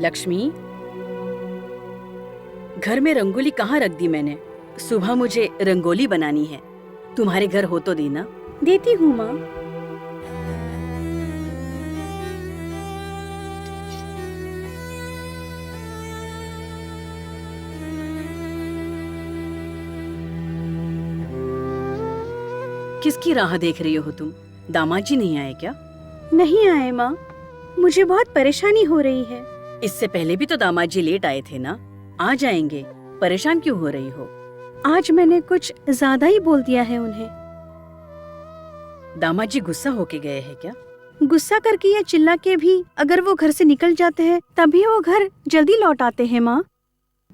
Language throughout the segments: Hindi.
लक्ष्मी, घर में रंगोली कहाँ रख दी मैंने? सुबह मुझे रंगोली बनानी है। तुम्हारे घर हो तो देना। देती हूँ माँ। किसकी राह देख रही हो तुम? दामाद जी नहीं आए क्या? नहीं आए माँ, मुझे बहुत परेशानी हो रही है। इससे पहले भी तो दामाद जी लेट आए थे ना। आ जाएंगे, परेशान क्यों हो रही हो? आज मैंने कुछ ज्यादा ही बोल दिया है उन्हें। दामाद जी गुस्सा होके गए हैं क्या? गुस्सा करके या चिल्ला के भी अगर वो घर से निकल जाते हैं तभी वो घर जल्दी लौट आते हैं माँ।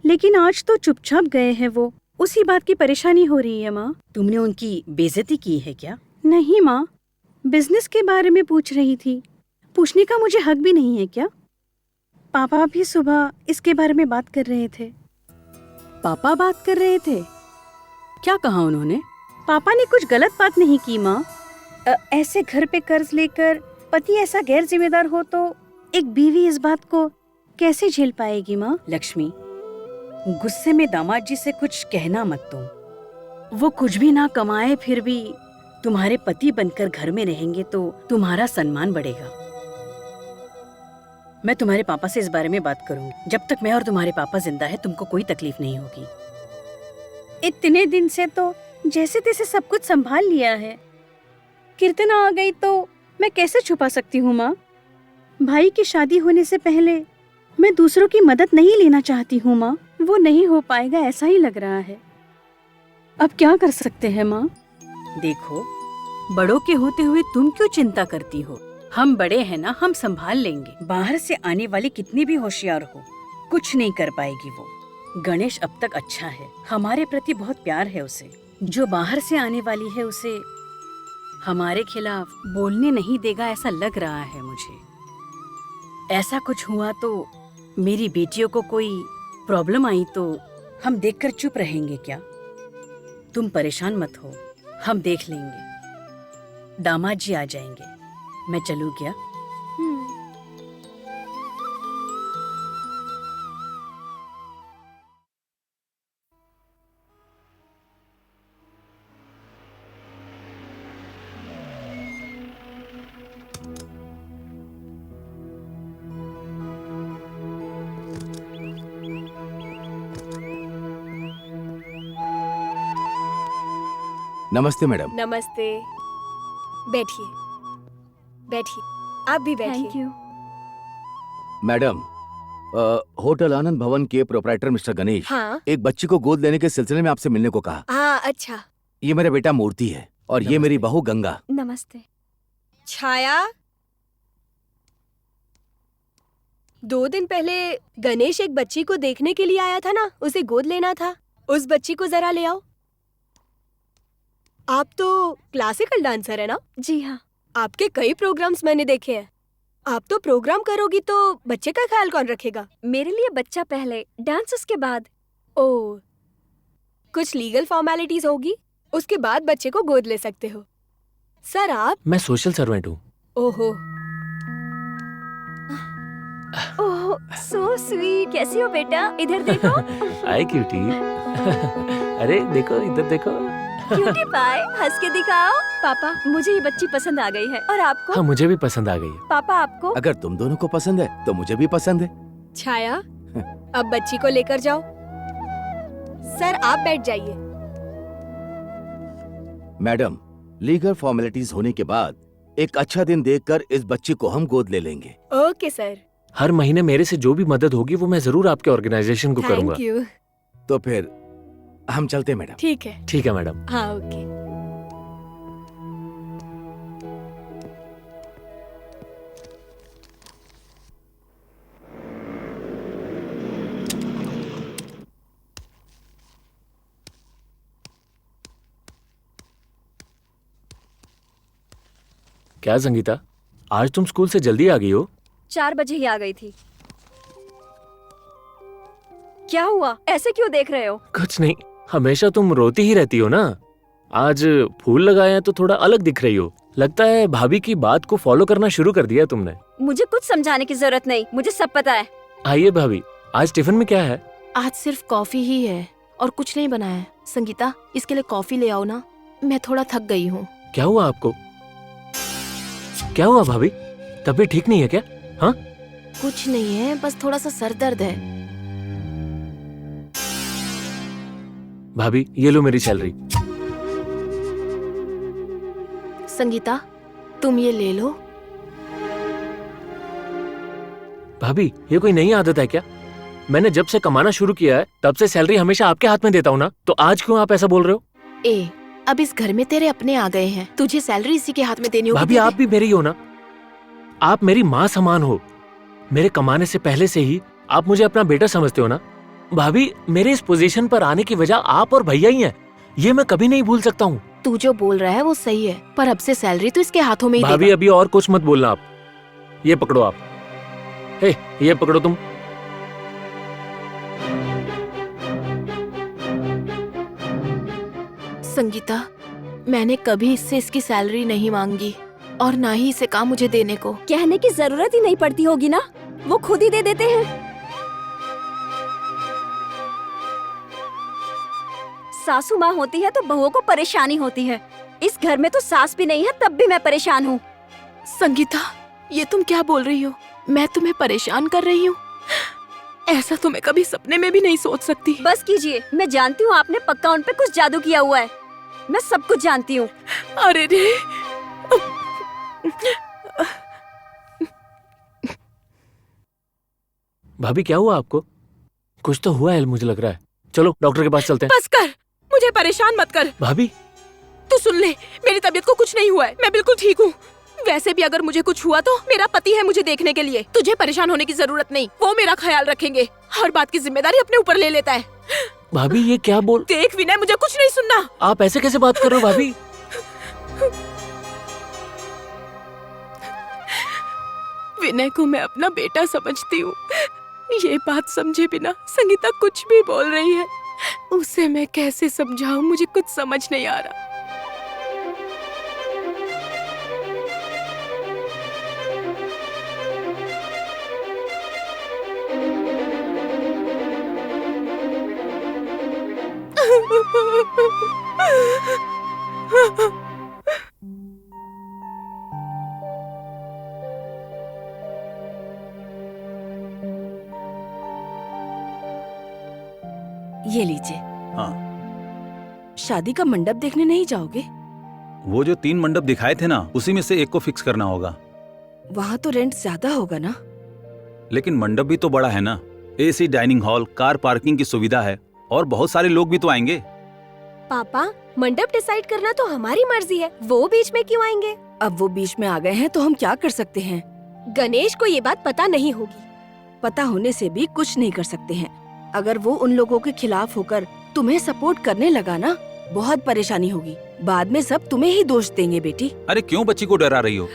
लेकिन आज तो चुपचाप गए हैं वो, उसी बात की परेशानी हो रही है माँ। तुमने उनकी बेइज्जती की है क्या? नहीं माँ, बिजनेस के बारे में पूछ रही थी। पूछने का मुझे हक भी नहीं है क्या? पापा भी सुबह इसके बारे में बात कर रहे थे। पापा बात कर रहे थे? क्या कहा उन्होंने? पापा ने कुछ गलत बात नहीं की माँ। ऐसे घर पे कर्ज लेकर पति ऐसा गैर जिम्मेदार हो तो एक बीवी इस बात को कैसे झेल पाएगी माँ? लक्ष्मी, गुस्से में दामाद जी से कुछ कहना मत तुम। वो कुछ भी ना कमाए फिर भी तुम्हारे पति बनकर घर में रहेंगे तो तुम्हारा सम्मान बढ़ेगा। मैं तुम्हारे पापा से इस बारे में बात करूंगी। जब तक मैं और तुम्हारे पापा जिंदा है तुमको कोई तकलीफ नहीं होगी। इतने दिन से तो जैसे तैसे सब कुछ संभाल लिया है। कीर्तन आ गई तो मैं कैसे छुपा सकती हूँ माँ? भाई की शादी होने से पहले मैं दूसरों की मदद नहीं लेना चाहती हूँ माँ। वो नहीं हो पाएगा ऐसा ही लग रहा है। अब क्या कर सकते हैं माँ? देखो, बड़ों के होते हुए तुम क्यों चिंता करती हो? हम बड़े हैं ना, हम संभाल लेंगे। बाहर से आने वाली कितनी भी होशियार हो, कुछ नहीं कर पाएगी वो। गणेश अब तक अच्छा है, हमारे प्रति बहुत प्यार है उसे। जो बाहर से आने वाली है उसे हमारे खिलाफ बोलने नहीं देगा ऐसा लग रहा है मुझे। ऐसा कुछ हुआ तो मेरी बेटियों को कोई प्रॉब्लम आई तो हम देखकर चुप रहेंगे क्या? तुम परेशान मत हो, हम देख लेंगे। दामाद जी आ जाएंगे। मैं चलूं क्या? नमस्ते मैडम। नमस्ते। बैठिए बैठिए, आप भी थैंक बैठिए। यू। मैडम, होटल आनंद भवन के प्रोप्राइटर मिस्टर गणेश हाँ एक बच्ची को गोद लेने के सिलसिले में आपसे मिलने को कहा। हाँ, अच्छा। ये मेरा बेटा मूर्ति है और ये मेरी बहू गंगा। नमस्ते। छाया, 2 दिन पहले गणेश एक बच्ची को देखने के लिए आया था ना, उसे गोद लेना था। उस बच्ची को जरा ले आओ। आप तो क्लासिकल डांसर है ना? जी हाँ। आपके कई प्रोग्राम्स मैंने देखे हैं। आप तो प्रोग्राम करोगी तो बच्चे का ख्याल कौन रखेगा? मेरे लिए बच्चा पहले, डांस उसके बाद। ओह, कुछ लीगल फॉर्मेलिटीज होगी, उसके बाद बच्चे को गोद ले सकते हो। सर आप? मैं सोशल सर्वेंट हूँ। ओहो, ओह सो स्वीट। कैसी हो बेटा? इधर देखो। हाय क्यूटी। अरे देखो, इधर देखो। क्यूटी पाई, हंस के दिखाओ। पापा, मुझे ये बच्ची पसंद आ गई है। और आपको? हाँ, मुझे भी पसंद आ गई है। पापा आपको? अगर तुम दोनों को पसंद है तो मुझे भी पसंद है। छाया, अब बच्ची को लेकर जाओ। सर आप बैठ जाइए। मैडम, लीगल फॉर्मेलिटीज होने के बाद एक अच्छा दिन देखकर इस बच्ची को हम गोद ले लेंगे। Okay sir. हर महीने मेरे से जो भी मदद होगी वो मैं जरूर आपके ऑर्गेनाइजेशन को करूंगा। Thank you. तो फिर हम चलते हैं मैडम। ठीक है। ठीक है मैडम। हाँ ओके। क्या संगीता, आज तुम स्कूल से जल्दी आ गई हो? 4 बजे ही आ गई थी। क्या हुआ? ऐसे क्यों देख रहे हो? कुछ नहीं, हमेशा तुम रोती ही रहती हो ना। आज फूल लगाए हैं तो थोड़ा अलग दिख रही हो। लगता है भाभी की बात को फॉलो करना शुरू कर दिया तुमने। मुझे कुछ समझाने की जरूरत नहीं, मुझे सब पता है। आइए भाभी, आज टिफिन में क्या है? आज सिर्फ कॉफी ही है और कुछ नहीं बनाया है। संगीता, इसके लिए कॉफी ले आओ ना, मैं थोड़ा थक गई हूँ। क्या हुआ आपको? क्या हुआ भाभी, तबीयत ठीक नहीं है क्या? हाँ? कुछ नहीं है, बस थोड़ा सा सर दर्द है। भाभी ये लो मेरी सैलरी। संगीता, तुम ये ले लो। भाभी ये कोई नई आदत है क्या? मैंने जब से कमाना शुरू किया है तब से सैलरी हमेशा आपके हाथ में देता हूँ ना, तो आज क्यों आप ऐसा बोल रहे हो? ए, अब इस घर में तेरे अपने आ गए हैं, तुझे सैलरी इसी के हाथ में देनी होगी। भाभी आप भी मेरी हो ना, आप मेरी माँ समान हो। मेरे कमाने से पहले से ही आप मुझे अपना बेटा समझते हो ना। भाभी मेरे इस पोजीशन पर आने की वजह आप और भैया ही हैं, ये मैं कभी नहीं भूल सकता हूँ। तू जो बोल रहा है वो सही है, पर अब से सैलरी तो इसके हाथों में ही भाभी देगा। अभी और कुछ मत बोलना आप। ये पकड़ो आप। हे, ये पकड़ो तुम। संगीता, मैंने कभी इससे इसकी सैलरी नहीं मांगी और ना ही इसे कहा मुझे देने को। कहने की जरूरत ही नहीं पड़ती होगी ना, वो खुद ही दे देते हैं। सासू माँ होती है तो बहुओं को परेशानी होती है। इस घर में तो सास भी नहीं है, तब भी मैं परेशान हूँ। संगीता, ये तुम क्या बोल रही हो? मैं तुम्हें परेशान कर रही हूँ? ऐसा तो मैं कभी सपने में भी नहीं सोच सकती। बस कीजिए, मैं जानती हूँ आपने पक्का उन पे कुछ जादू किया हुआ है। मैं सब कुछ जानती हूँ। अरे रे, भाभी क्या हुआ आपको? कुछ तो हुआ है मुझे लग रहा है। चलो डॉक्टर के पास चलते हैं। बस कर, मुझे परेशान मत कर। भाभी तू सुन ले, मेरी तबीयत को कुछ नहीं हुआ है, मैं बिल्कुल ठीक हूँ। वैसे भी अगर मुझे कुछ हुआ तो मेरा पति है मुझे देखने के लिए, तुझे परेशान होने की जरूरत नहीं, वो मेरा ख्याल रखेंगे। हर बात की जिम्मेदारी अपने ऊपर ले लेता है। भाभी ये क्या बोल? देख विनय, मुझे कुछ नहीं सुनना। आप ऐसे कैसे बात कर रहे हो भाभी? विनय को मैं अपना बेटा समझती हूँ। ये बात समझे बिना संगीता कुछ भी बोल रही है, उसे मैं कैसे समझाऊं, मुझे कुछ समझ नहीं आ रहा। ये लीजिए। हाँ, शादी का मंडप देखने नहीं जाओगे? वो जो 3 मंडप दिखाए थे ना, उसी में से एक को फिक्स करना होगा। वहाँ तो रेंट ज्यादा होगा ना? लेकिन मंडप भी तो बड़ा है ना, AC dining hall, car parking की सुविधा है और बहुत सारे लोग भी तो आएंगे। पापा, मंडप डिसाइड करना तो हमारी मर्जी है, वो बीच में क्यों आएंगे? अब वो बीच में आ गए हैं तो हम क्या कर सकते हैं? गणेश को ये बात पता नहीं होगी। पता होने से भी कुछ नहीं कर सकते हैं। अगर वो उन लोगों के खिलाफ होकर तुम्हें सपोर्ट करने लगा ना, बहुत परेशानी होगी। बाद में सब तुम्हें ही दोष देंगे बेटी। अरे क्यों बच्ची को डरा रही हो?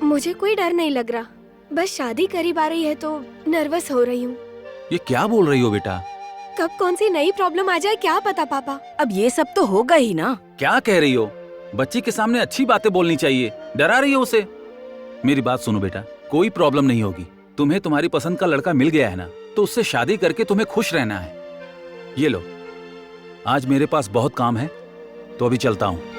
मुझे कोई डर नहीं लग रहा, बस शादी करीब आ रही है तो नर्वस हो रही हूँ। ये क्या बोल रही हो बेटा? कब कौन सी नई प्रॉब्लम आ जाए क्या पता पापा। अब ये सब तो होगा ही ना। क्या कह रही हो? बच्ची के सामने अच्छी बातें बोलनी चाहिए, डरा रही हो उसे। मेरी बात सुनो बेटा, कोई प्रॉब्लम नहीं होगी। तुम्हें तुम्हारी पसंद का लड़का मिल गया है ना, तो उससे शादी करके तुम्हें खुश रहना है। ये लो, आज मेरे पास बहुत काम है तो अभी चलता हूँ।